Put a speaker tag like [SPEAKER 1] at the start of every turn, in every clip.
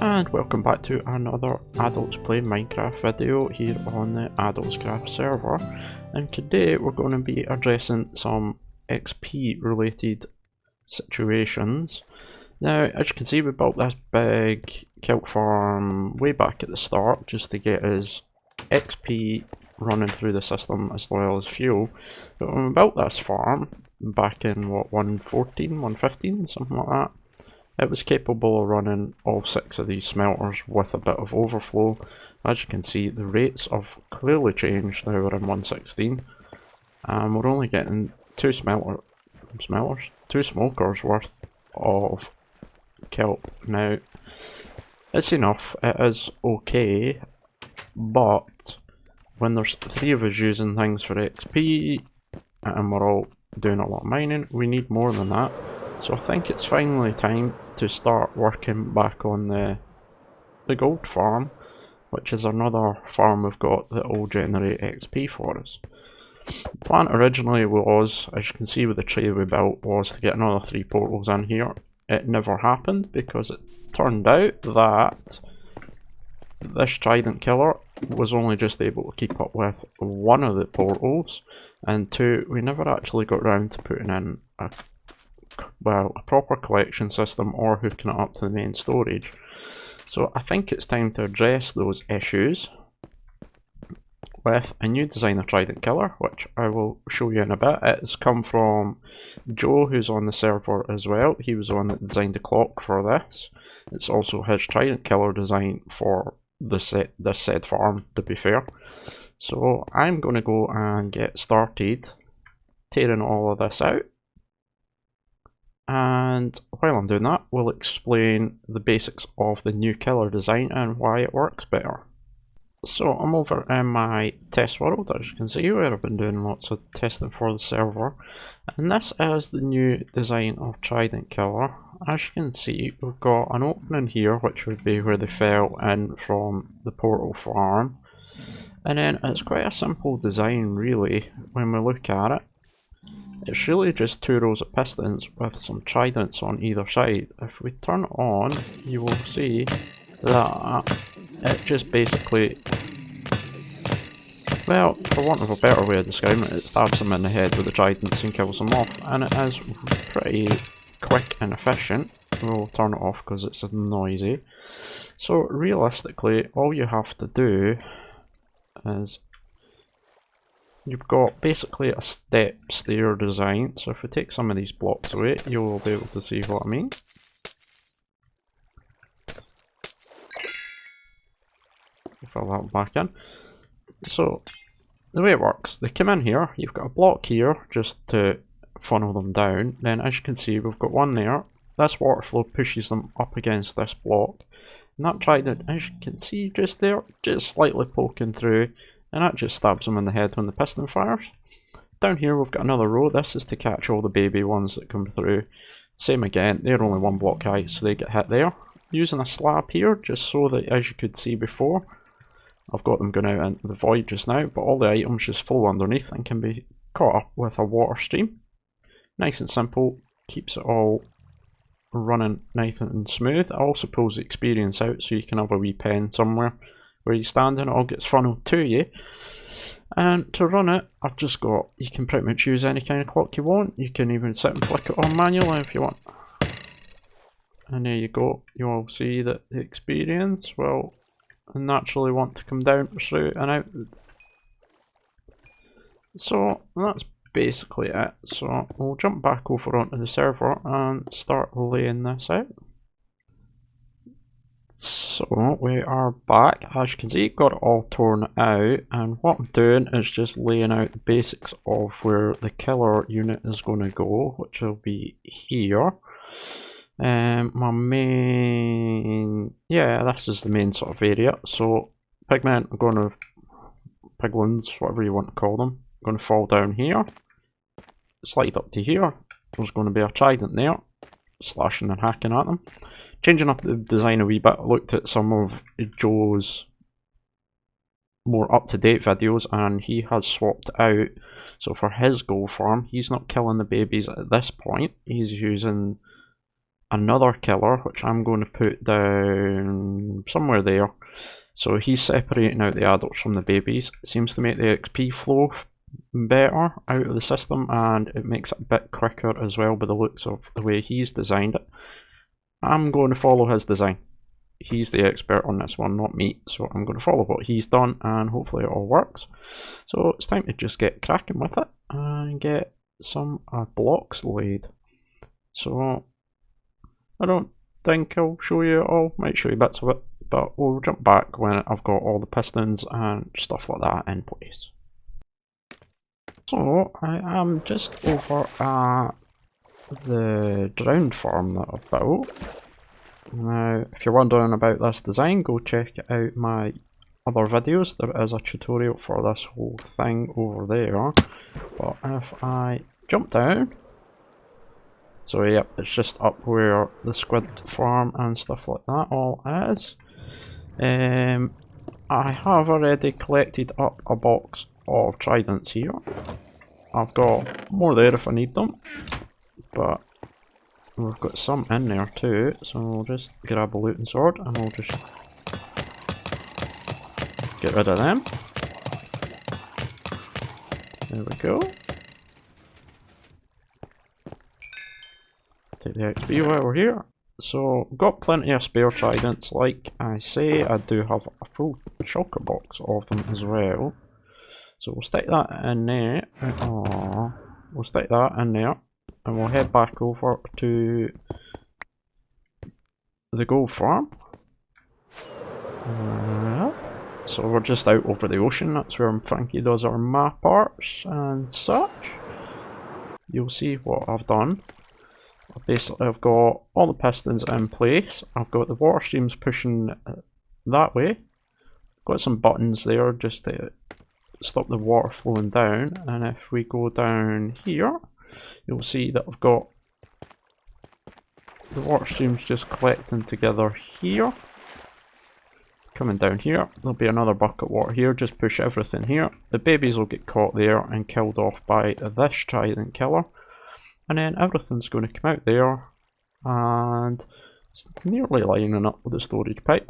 [SPEAKER 1] And welcome back to another Adults Play Minecraft video here on the Adultscraft server. And today we're going to be addressing some XP related situations. Now, as you can see, we built this big kelp farm way back at the start just to get us XP running through the system as well as fuel. But when we built this farm back in what, 1.14, 1.15, something like that, it was capable of running all 6 of these smelters with a bit of overflow. As you can see, the rates have clearly changed. Now we're in 1.16 and we're only getting 2 smokers worth of kelp. Now it's enough, it is okay, but when there's 3 of us using things for XP and we're all doing a lot of mining, we need more than that. So I think it's finally time to start working back on the gold farm, which is another farm we've got that will generate XP for us. The plan originally was, as you can see with the tree we built, was to get another 3 portals in here. It never happened because it turned out that this trident killer was only just able to keep up with 1 of the portals, and 2, we never actually got around to putting in a proper collection system or hooking it up to the main storage. So I think it's time to address those issues with a new design of trident killer, which I will show you in a bit. It's come from Joe, who's on the server as well. He was the one that designed the clock for this. It's also his trident killer design for this said farm, to be fair. So I'm going to go and get started tearing all of this out. And while I'm doing that, we'll explain the basics of the new killer design and why it works better. So I'm over in my test world, as you can see, where I've been doing lots of testing for the server. And this is the new design of trident killer. As you can see, we've got an opening here, which would be where they fell in from the portal farm. And then it's quite a simple design really when we look at it. It's really just 2 rows of pistons with some tridents on either side. If we turn it on, you will see that it just basically, well, for want of a better way of describing it, it stabs them in the head with the tridents and kills them off. And it is pretty quick and efficient. We'll turn it off because it's noisy. So realistically, all you have to do is, you've got basically a step stair design. So if we take some of these blocks away, you'll be able to see what I mean. Fill that back in. So the way it works, they come in here, you've got a block here just to funnel them down. Then as you can see, we've got one there. This water flow pushes them up against this block. And that trident, as you can see just there, just slightly poking through. And that just stabs them in the head when the piston fires. Down here we've got another row. This is to catch all the baby ones that come through. Same again, they're only 1 block high, so they get hit there. Using a slab here, just so that, as you could see before, I've got them going out into the void just now, but all the items just flow underneath and can be caught up with a water stream. Nice and simple, keeps it all running nice and smooth. It also pulls the experience out, so you can have a wee pen somewhere where you stand and it all gets funneled to you. And to run it, I've just got, you can pretty much use any kind of clock you want. You can even sit and flick it on manually if you want. And there you go, you all see that the experience will naturally want to come down through and out. So that's basically it. So we'll jump back over onto the server and start laying this out. So we are back. As you can see, got it all torn out, and what I'm doing is just laying out the basics of where the killer unit is going to go, which will be here. My main, this is the main sort of area. So pigmen are going to, piglins, whatever you want to call them, are going to fall down here, slide up to here. There's going to be a trident there, slashing and hacking at them. Changing up the design a wee bit, I looked at some of Joe's more up-to-date videos and he has swapped out. So for his gold farm, he's not killing the babies at this point. He's using another killer, which I'm going to put down somewhere there. So he's separating out the adults from the babies. It seems to make the XP flow better out of the system, and it makes it a bit quicker as well by the looks of the way he's designed it. I'm going to follow his design. He's the expert on this one, not me, so I'm going to follow what he's done and hopefully it all works. So it's time to just get cracking with it and get some blocks laid. So I don't think I'll show you it all, might show you bits of it, but we'll jump back when I've got all the pistons and stuff like that in place. So I am just over at the drowned farm that I've built. Now, if you're wondering about this design, go check out my other videos. There is a tutorial for this whole thing over there. But if I jump down, so yep, it's just up where the squid farm and stuff like that all is. I have already collected up a box of tridents here. I've got more there if I need them, but we've got some in there too, so we'll just grab a looting sword and we'll just get rid of them. There we go. Take the XP while we're here. So, got plenty of spare tridents, like I say. I do have a full shulker box of them as well. So we'll stick that in there. We'll stick that in there. And we'll head back over to the gold farm. So we're just out over the ocean, that's where Frankie does our map arts and such. You'll see what I've done. Basically I've got all the pistons in place, I've got the water streams pushing that way. Got some buttons there just to stop the water flowing down, and if we go down here, you'll see that I've got the water streams just collecting together here. Coming down here, there'll be another bucket of water here, just push everything here. The babies will get caught there and killed off by this trident killer. And then everything's going to come out there, and it's nearly lining up with the storage pipe.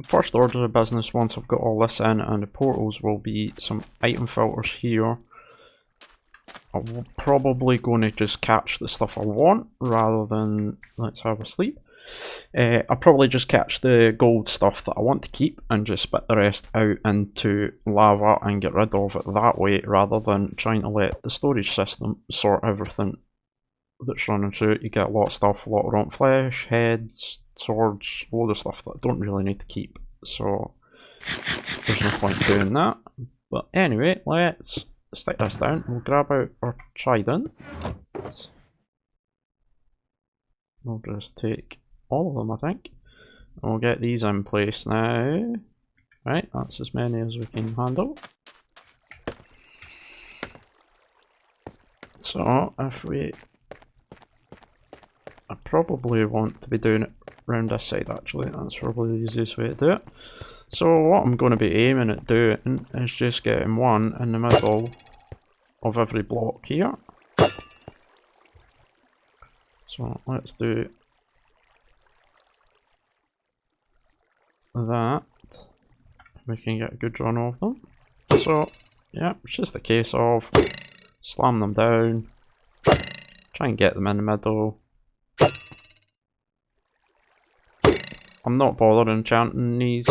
[SPEAKER 1] First order of business, once I've got all this in, and the portals will be some item filters here. I'm probably going to just catch the stuff I want rather than let's have a sleep. I'll probably just catch the gold stuff that I want to keep and just spit the rest out into lava and get rid of it that way, rather than trying to let the storage system sort everything that's running through it. You get a lot of stuff, a lot of rotten flesh, heads, swords, a load of stuff that I don't really need to keep, so there's no point doing that. But anyway, let's stick this down. We'll grab out our trident. We'll just take all of them, I think. And we'll get these in place now. Right, that's as many as we can handle. So, if we... I probably want to be doing it round this side actually, that's probably the easiest way to do it. So what I'm going to be aiming at doing is just getting one in the middle of every block here. So let's do that. We can get a good run of them. So yeah, it's just a case of slam them down, try and get them in the middle. I'm not bothered enchanting these.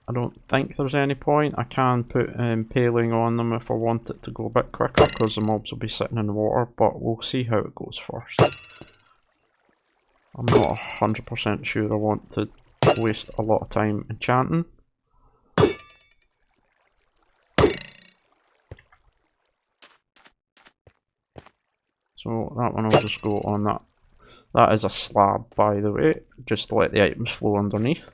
[SPEAKER 1] I don't think there's any point. I can put paling on them if I want it to go a bit quicker, because the mobs will be sitting in the water, but we'll see how it goes first. I'm not 100% sure I want to waste a lot of time enchanting. So that one will just go on that. That is a slab, by the way, just to let the items flow underneath.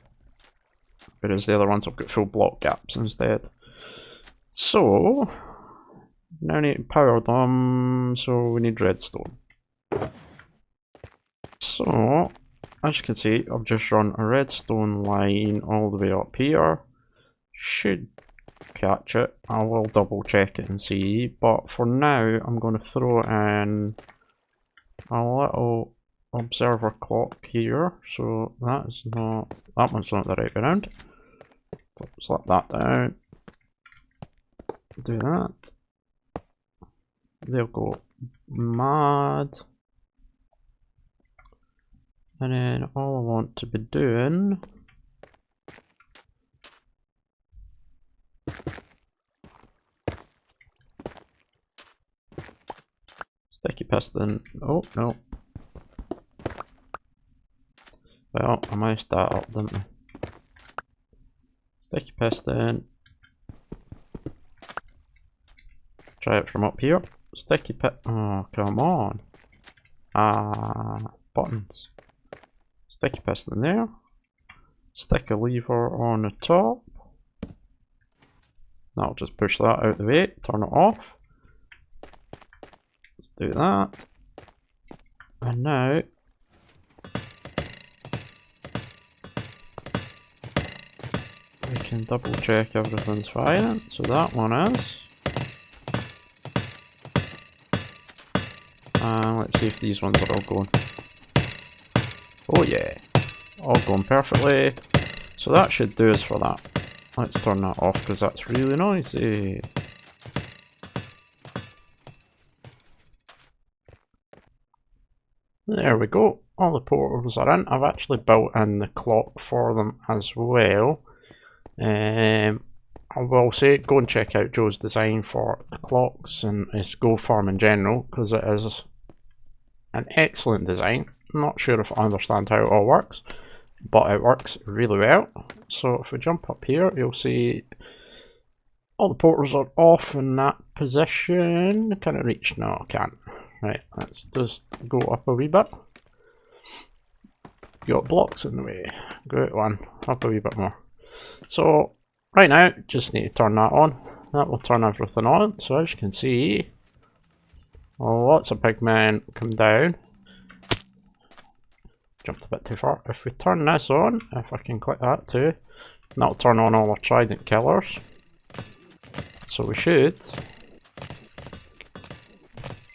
[SPEAKER 1] Whereas the other ones have got full block gaps instead. So, now I need to power them, so we need redstone. So, as you can see, I've just run a redstone line all the way up here. Should catch it. I will double check it and see, but for now I'm going to throw in a little observer clock here, so that one's not the right way around. So slap that down. Do that. They'll go mad. And then all I want to be doing sticky piston. Oh no. Well, I messed that up, didn't I? Sticky piston. Try it from up here. Sticky pit. Oh, come on. Buttons. Sticky piston there. Stick a lever on the top. That'll just push that out the way. Turn it off. Let's do that. And now we can double check everything's firing. So that one is. And let's see if these ones are all going. Oh yeah, all going perfectly. So that should do us for that. Let's turn that off because that's really noisy. There we go. All the portals are in. I've actually built in the clock for them as well. I will say go and check out Joe's design for the clocks and his Go Farm in general, because it is an excellent design. I'm not sure if I understand how it all works, but it works really well. So if we jump up here, you'll see all the portals are off in that position. Can I reach? No, I can't. Right, let's just go up a wee bit. Got blocks in the way. Go out one, up a wee bit more. So right now, just need to turn that on. That will turn everything on. So as you can see, lots of big men come down. Jumped a bit too far. If we turn this on, if I can click that too, that'll turn on all our trident killers. So we should,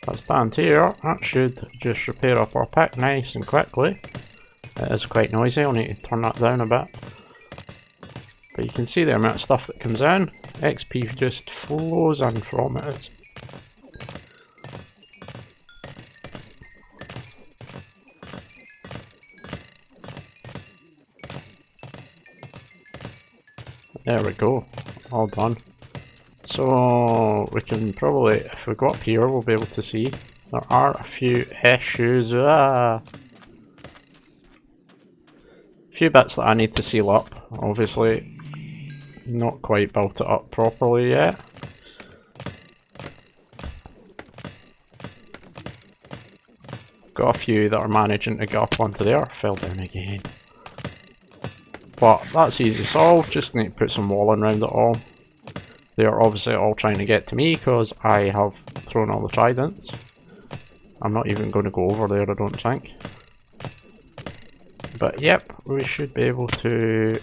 [SPEAKER 1] let's stand here, that should just repair up our pick nice and quickly. It is quite noisy, I'll need to turn that down a bit. But you can see the amount of stuff that comes in. XP just flows in from it. There we go, all done. So we can probably, if we go up here, we'll be able to see there are a few issues. A few bits that I need to seal up, obviously. Not quite built it up properly yet. Got a few that are managing to get up onto there. Fell down again. But that's easy solved, just need to put some walling around it all. They are obviously all trying to get to me because I have thrown all the tridents. I'm not even going to go over there, I don't think. But yep, we should be able to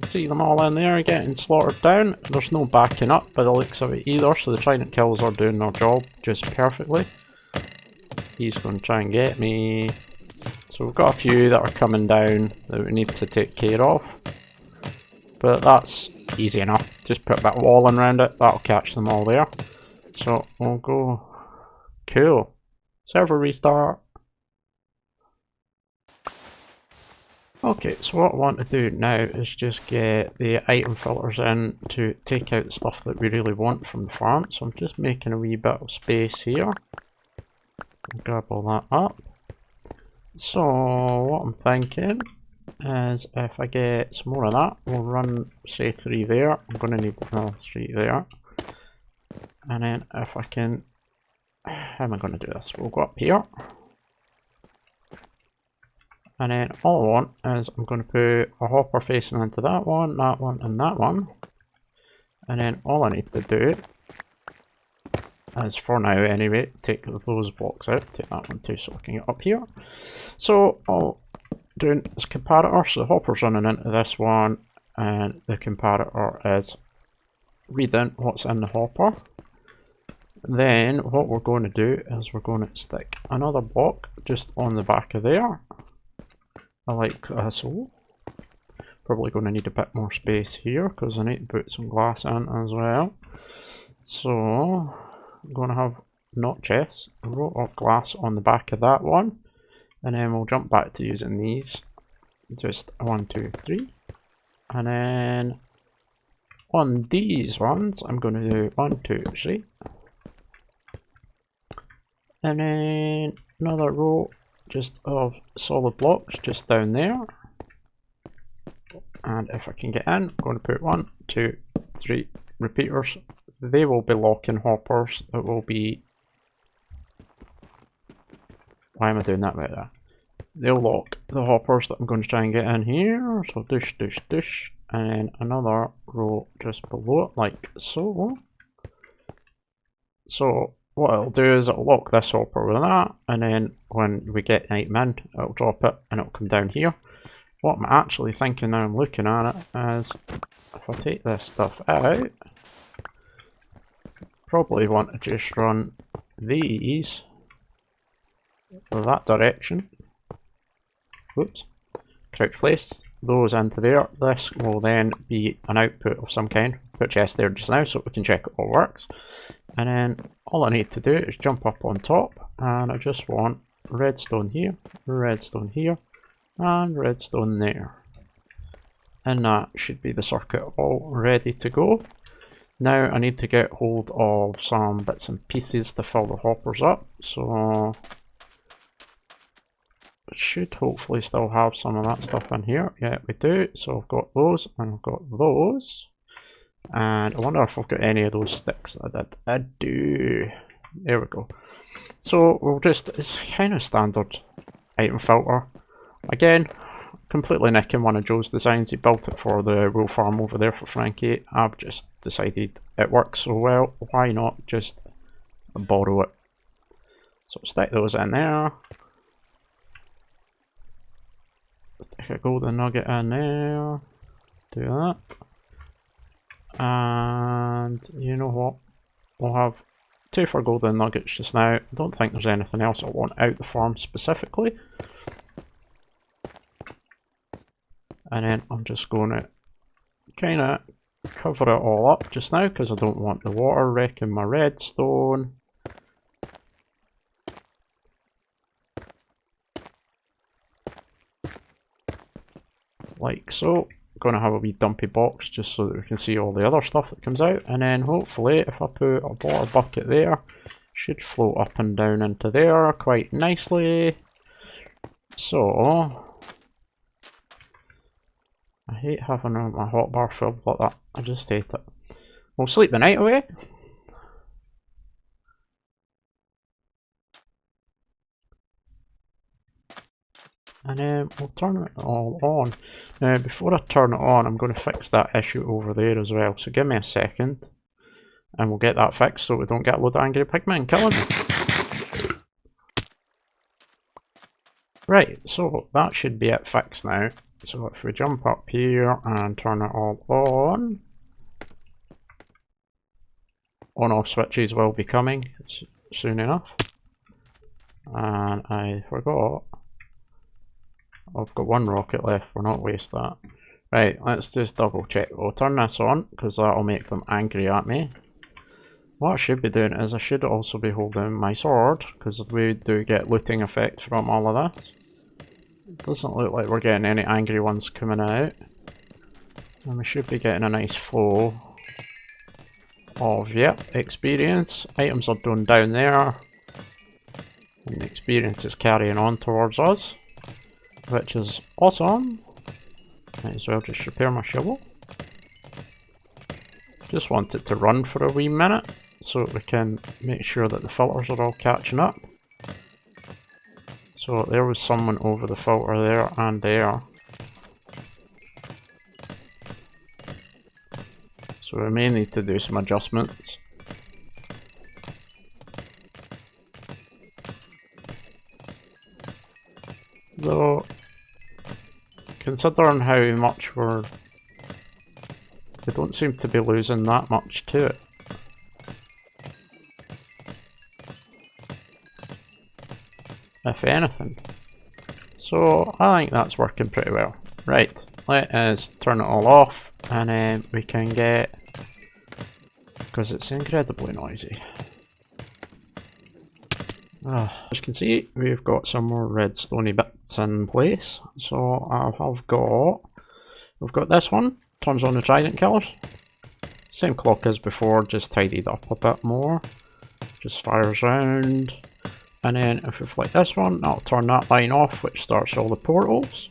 [SPEAKER 1] see them all in there getting slaughtered down. There's no backing up by the looks of it either, so the trident kills are doing their job just perfectly. He's going to try and get me. So we've got a few that are coming down that we need to take care of. But that's easy enough. Just put a bit of walling around it, that'll catch them all there. So we'll go. Cool. Server restart. Okay, so what I want to do now is just get the item filters in to take out the stuff that we really want from the farm. So I'm just making a wee bit of space here. I'll grab all that up. So what I'm thinking is if I get some more of that, we'll run say 3 there. I'm going to need another 3 there. And then if I can, how am I going to do this? We'll go up here. And then all I want is I'm going to put a hopper facing into that one, and that one. And then all I need to do is, for now anyway, take those blocks out, take that one too so I can get up here. So all I'm doing is comparator, so the hopper's running into this one, and the comparator is reading what's in the hopper. Then what we're going to do is we're going to stick another block just on the back of there. I like so. Probably going to need a bit more space here because I need to put some glass in as well. So I'm going to have notches, a row of glass on the back of that one, and then we'll jump back to using these. Just 1, 2, 3, and then on these ones I'm going to do 1, 2, 3. And then another row just of solid blocks just down there. And if I can get in, I'm going to put 1, 2, 3 repeaters. They will be locking hoppers. It will be... Why am I doing that right there? They'll lock the hoppers that I'm going to try and get in here. So dish, dish, dish. And then another row just below it, like so. So what it'll do is it'll lock this hopper with that, and then when we get an item in, it'll drop it and it'll come down here. What I'm actually thinking now I'm looking at it is, if I take this stuff out, probably want to just run these that direction. Whoops. Crouch place those into there. This will then be an output of some kind. Put chest there just now so we can check it all works. And then all I need to do is jump up on top, and I just want redstone here, and redstone there. And that should be the circuit all ready to go. Now I need to get hold of some bits and pieces to fill the hoppers up. So I should hopefully still have some of that stuff in here. Yeah, we do. So I've got those and I've got those. And I wonder if I've got any of those sticks that I did. I do. There we go. So we'll just, it's kind of standard item filter. Again, completely nicking one of Joe's designs. He built it for the wool farm over there for Frankie. I've just decided it works so well, why not just borrow it. So stick those in there. Stick a golden nugget in there. Do that. And you know what? We'll have 2 for golden nuggets just now. I don't think there's anything else I want out the farm specifically. And then I'm just going to kind of cover it all up just now because I don't want the water wrecking my redstone. Like so. Going to have a wee dumpy box just so that we can see all the other stuff that comes out, and then hopefully if I put a water bucket there, should float up and down into there quite nicely. So I hate having my hotbar filled like that. I just hate it. We'll sleep the night away. And then we'll turn it all on. Now before I turn it on, I'm going to fix that issue over there as well. So give me a second and we'll get that fixed so we don't get a load of angry pigmen killing me. Right, so that should be it fixed now. So if we jump up here and turn it all on off switches will be coming soon enough. And I forgot. I've got 1 rocket left, we'll not waste that. Right, let's just double check. We'll turn this on, because that'll make them angry at me. What I should be doing is I should also be holding my sword, because we do get looting effect from all of this. It doesn't look like we're getting any angry ones coming out. And we should be getting a nice flow of, yep, experience. Items are done down there. And the experience is carrying on towards us, which is awesome. Might as well just repair my shovel. Just want it to run for a wee minute so we can make sure that the filters are all catching up. So there was someone over the filter there and there. So we may need to do some adjustments. Though, considering how much we don't seem to be losing that much to it. if anything. So I think that's working pretty well. Right, let us turn it all off and then we can get, because it's incredibly noisy. As you can see, we've got some more redstone bits in place. So we've got this one, turns on the trident killers. Same clock as before, just tidied up a bit more. Just fires round. And then if we flick this one, that'll turn that line off, which starts all the portals.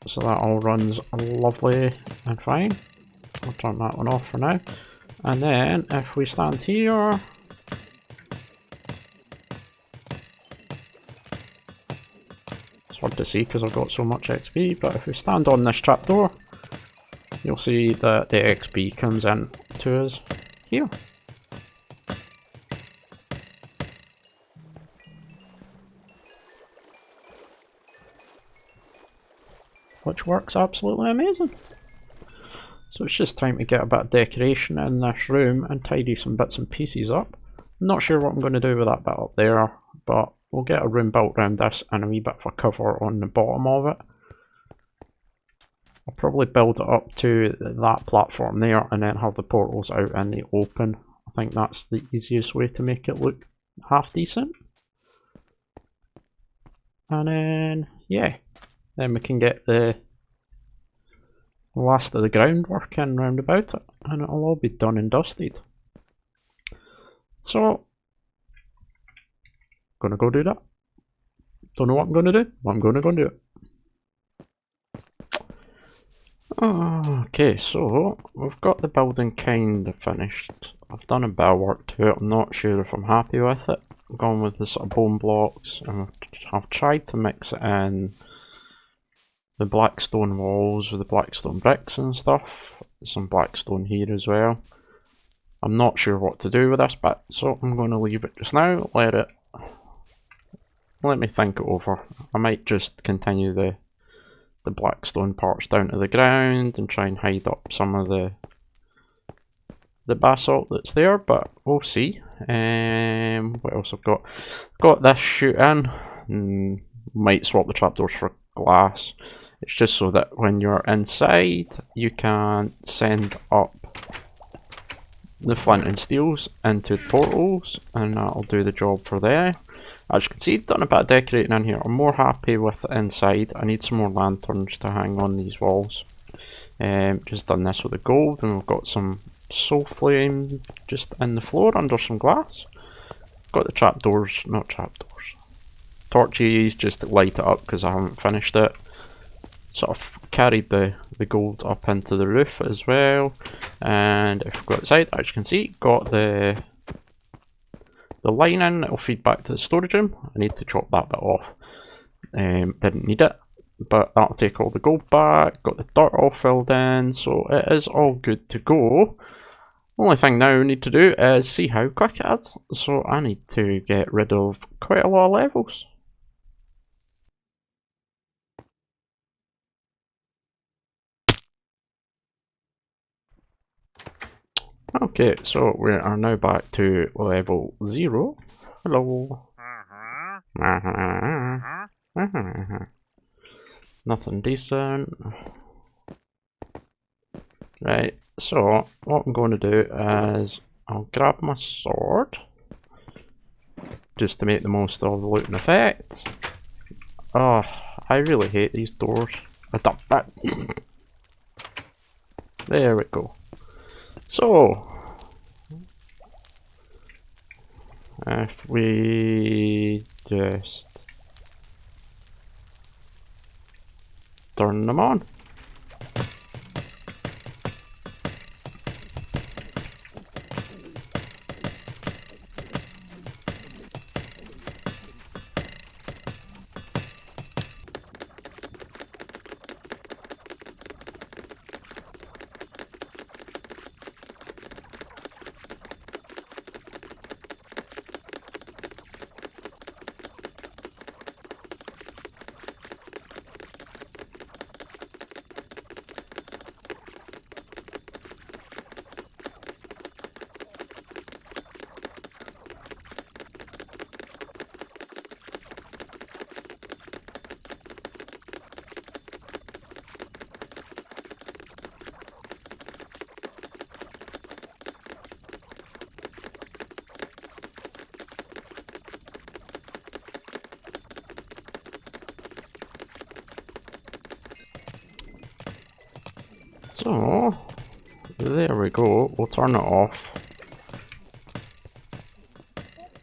[SPEAKER 1] So that all runs lovely and fine. I'll turn that one off for now. And then if we stand here, it's hard to see because I've got so much XP, but if we stand on this trapdoor, you'll see that the XP comes in to us here. Which works absolutely amazing. So it's just time to get a bit of decoration in this room and tidy some bits and pieces up. I'm not sure what I'm going to do with that bit up there, but we'll get a room built around this and a wee bit of a cover on the bottom of it. I'll probably build it up to that platform there and then have the portals out in the open. I think that's the easiest way to make it look half decent. And then, yeah, then we can get the last of the groundwork in round about it, and it'll all be done and dusted. So, gonna go do that. Don't know what I'm gonna do, but I'm gonna go do it. Okay, so we've got the building kinda finished. I've done a bit of work to it. I'm not sure if I'm happy with it. I've gone with the sort of bone blocks, and I've tried to mix it in the black stone walls with the black stone bricks and stuff. Some black stone here as well. I'm not sure what to do with this bit, so I'm going to leave it just now. Let me think it over. I might just continue the black stone parts down to the ground and try and hide up some of the basalt that's there, but we'll see. What else I've got? Got this chute in. Might swap the trapdoors for glass. It's just so that when you're inside, you can send up the flint and steels into portals, and that'll do the job for there. As you can see, done a bit of decorating in here. I'm more happy with the inside. I need some more lanterns to hang on these walls. Just done this with the gold, and we've got some soul flame just in the floor under some glass. Got the trapdoors, not trapdoors, torches just to light it up because I haven't finished it. Sort of carried the gold up into the roof as well, and if we go outside, as you can see, got the lining that will feed back to the storage room. I need to chop that bit off. Didn't need it, but that'll take all the gold back. Got the dirt all filled in, so it is all good to go. Only thing now I need to do is see how quick it is. So I need to get rid of quite a lot of levels. Okay, so we are now back to level 0. Hello. Nothing decent. Right, so what I'm going to do is I'll grab my sword just to make the most of the looting effect. Oh, I really hate these doors. There we go. So, if we just turn them on. So, there we go. We'll turn it off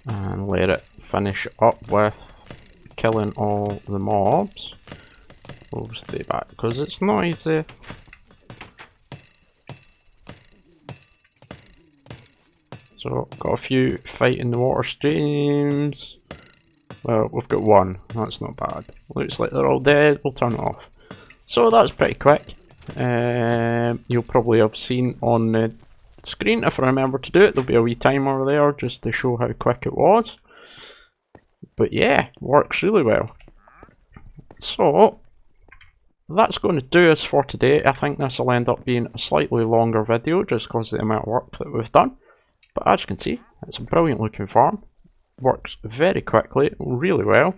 [SPEAKER 1] and let it finish up with killing all the mobs. We'll stay back because it's noisy. So, got a few fighting the water streams. Well, we've got one. That's not bad. Looks like they're all dead. We'll turn it off. So that's pretty quick. You'll probably have seen on the screen, if I remember to do it, there'll be a wee timer there just to show how quick it was. But yeah, works really well. So, that's going to do us for today. I think this will end up being a slightly longer video just because of the amount of work that we've done. But as you can see, it's a brilliant looking farm. Works very quickly, really well.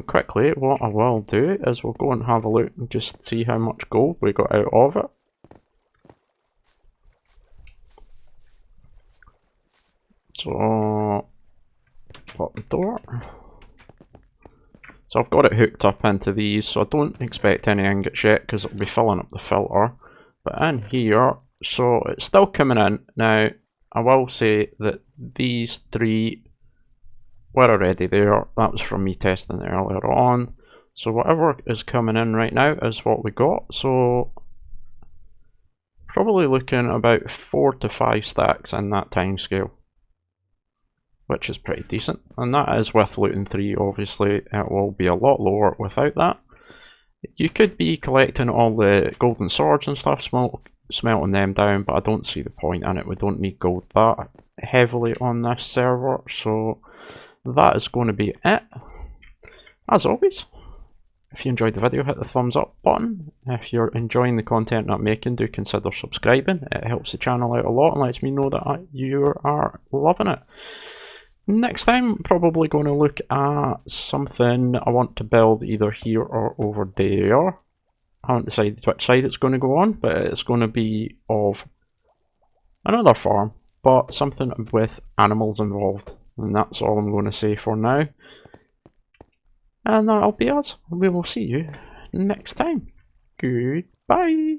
[SPEAKER 1] Quickly, what I will do is we'll go and have a look and just see how much gold we got out of it. So, pop the door. So I've got it hooked up into these, so I don't expect any ingots yet because it'll be filling up the filter. But in here, so it's still coming in. Now, I will say that these three were already there. That was from me testing it earlier on. So whatever is coming in right now is what we got. So probably looking about 4 to 5 stacks in that time scale, which is pretty decent. And that is with looting 3. Obviously it will be a lot lower without that. You could be collecting all the golden swords and stuff, smelting them down, but I don't see the point in it. We don't need gold that heavily on this server. So that is going to be it. As always, if you enjoyed the video, hit the thumbs up button. If you're enjoying the content I'm making, do consider subscribing. It helps the channel out a lot and lets me know that you are loving it. Next time, I'm probably going to look at something I want to build either here or over there. I haven't decided which side it's going to go on, but it's going to be of another farm, but something with animals involved. And that's all I'm going to say for now. And that'll be us. We will see you next time. Goodbye.